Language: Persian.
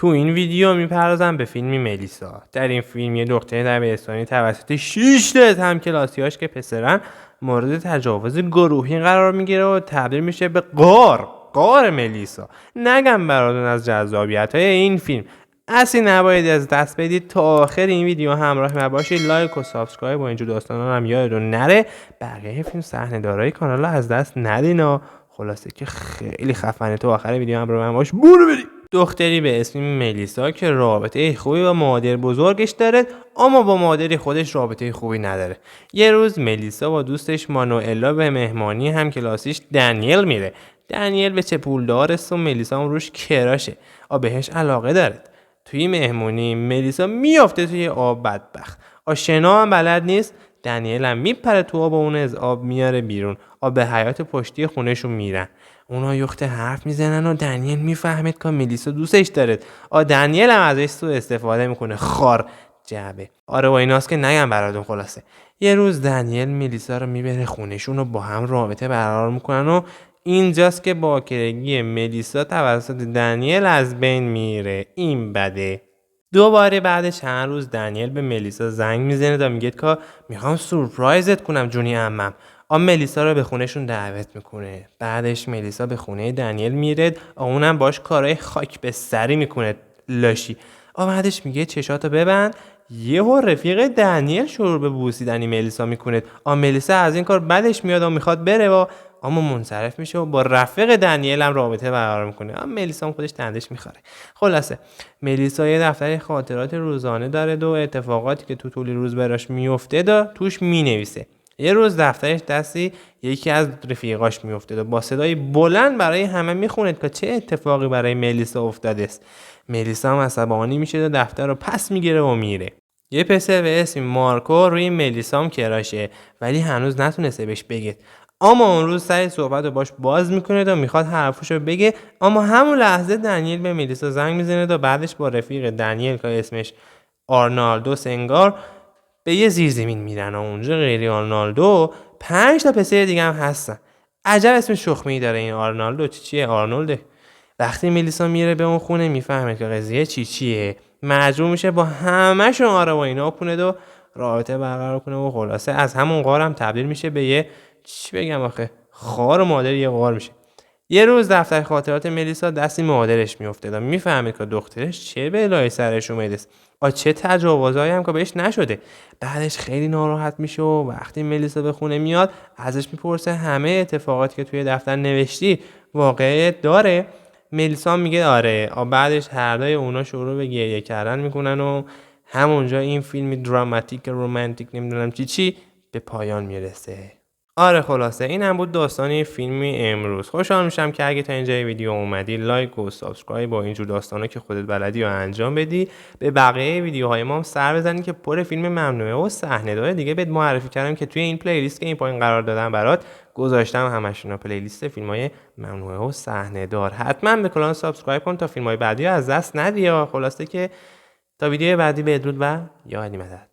تو این ویدیو میپردازم به فیلم ملیسا. در این فیلم یه دختر دبیرستانی توسط 6 تا همکلاسیاش که پسرن مورد تجاوز گروهی قرار میگیره و تبدیل میشه به غار ملیسا. نگم براتون از جذابیت‌های این فیلم. اصلا نباید از دست بدید. تا آخر این ویدیو همراه من باشید. لایک و سابسکرایب و اینجور داستانا هم یادتون نره. بقیه فیلم صحنه‌دارای کانال از دست ندینا. خلاصه که خیلی خفنه. تو آخر ویدیو همراه من باش. برو بریم. دختری به اسم ملیسا که رابطه خوبی با مادر بزرگش داره، اما با مادر خودش رابطه خوبی نداره. یه روز ملیسا با دوستش مانوئلا به مهمانی همکلاسیش دنیل میره. دنیل به چه پولدار است و ملیسا هم روش کراشه. بهش علاقه داره. توی مهمونی ملیسا میافته توی آب بدبخت. شنا هم بلد نیست. دنیل هم میپره تو آب و اون از آب میاره بیرون. به حیاط پشتی خونهشون میرن. اونا یخته حرف میزنن و دنیل میفهمید که ملیسا دوستش داره. دنیل هم ازش سوء استفاده میکنه. خار جعبه. و ایناست که نگم براتون. خلاصه یه روز دنیل ملیسا رو میبره خونهشون و با هم رابطه برقرار میکنن و اینجاست که باکرگی ملیسا توسط دنیل از بین میره. این بده. دوباره بعد چند روز دنیل به ملیسا زنگ میزنه تا میگه که میخوام سورپرایزت کنم جونی عمم. ملیسا رو به خونهشون دعوت میکنه. بعدش ملیسا به خونه دنیل میره. اونم باش کارهای خاک به سری میکنه. لاشی. بعدش میگه چشاتو ببند. یهو رفیق دنیل شروع به بوسیدن ملیسا میکنه. ملیسا از این کار بدش میاد و میخواد بره و اما منصرف میشه و با رفیق دنیل هم رابطه برقرار میکنه. ملیسا هم خودش دندش میخوره. خلاصه ملیسا یه دفتر خاطرات روزانه داره و اتفاقاتی که تو طول روز براش میفته توش مینویسه. یه روز دفترش دستی یکی از رفیقاش میفته و با صدای بلند برای همه میخونه که چه اتفاقی برای ملیسا افتاده است. ملیسا هم عصبانی میشه و دفتر رو پس میگیره و میره. یه پسر به اسم مارکو روی ملیسا هم کراشه ولی هنوز نتونسته بهش بگه. اون روز سر صحبت رو باش باز میکنه و میخواد حرفشو بگه. همون لحظه دنیل به ملیسا زنگ میزنه و بعدش با رفیق دنیل که اسمش آرنالدو سنگار به یه زیرزمین میرن. اونجا غیر آرنالدو 5 تا پسر دیگه هم هستن. عجب اسم شخمی داره این آرنالدو. چیه آرنولده؟ وقتی ملیسا میره به اون خونه میفهمه که قضیه چیه. مجبور میشه با همه‌شون و اینا کنه و رابطه برقرار کنه و خلاصه از همون غار هم تبدیل میشه به یه چی بگم خار مادر یه غار میشه. یه روز دفتر خاطرات ملیسا دستی مادرش میفته و میفهمه که دخترش چه بلایی سرش اومده است. چه تجاوزایی هم که بهش نشده. بعدش خیلی ناراحت میشه و وقتی ملیسا به خونه میاد ازش میپرسه همه اتفاقاتی که توی دفتر نوشتی واقعیت داره؟ ملیسا میگه آره. بعدش هر دوی اونا شروع به گریه کردن میکنن و همونجا این فیلم دراماتیک رومانتیک نمیدونم چی به پایان میرسه. خلاصه این هم بود داستانی فیلمی امروز. خوشحال میشم که اگه تا اینجای ویدیو اومدی لایک و سابسکرایب با اینجور داستانا که خودت بلدی و انجام بدی. به بقیه ویدیوهای ما هم سر بزنید که پر فیلم ممنوعه و صحنه‌دار دیگه بهت معرفی کردم که توی این پلیلیست که این پایین قرار دادم برات گذاشتم. همشون پلیلیست فیلم‌های ممنوعه و صحنه‌دار. حتما به کانال سابسکرایب کن تا فیلم‌های بعدی از دست ندی. خلاصه که تا ویدیو بعدی بدرود و یا علی مدد.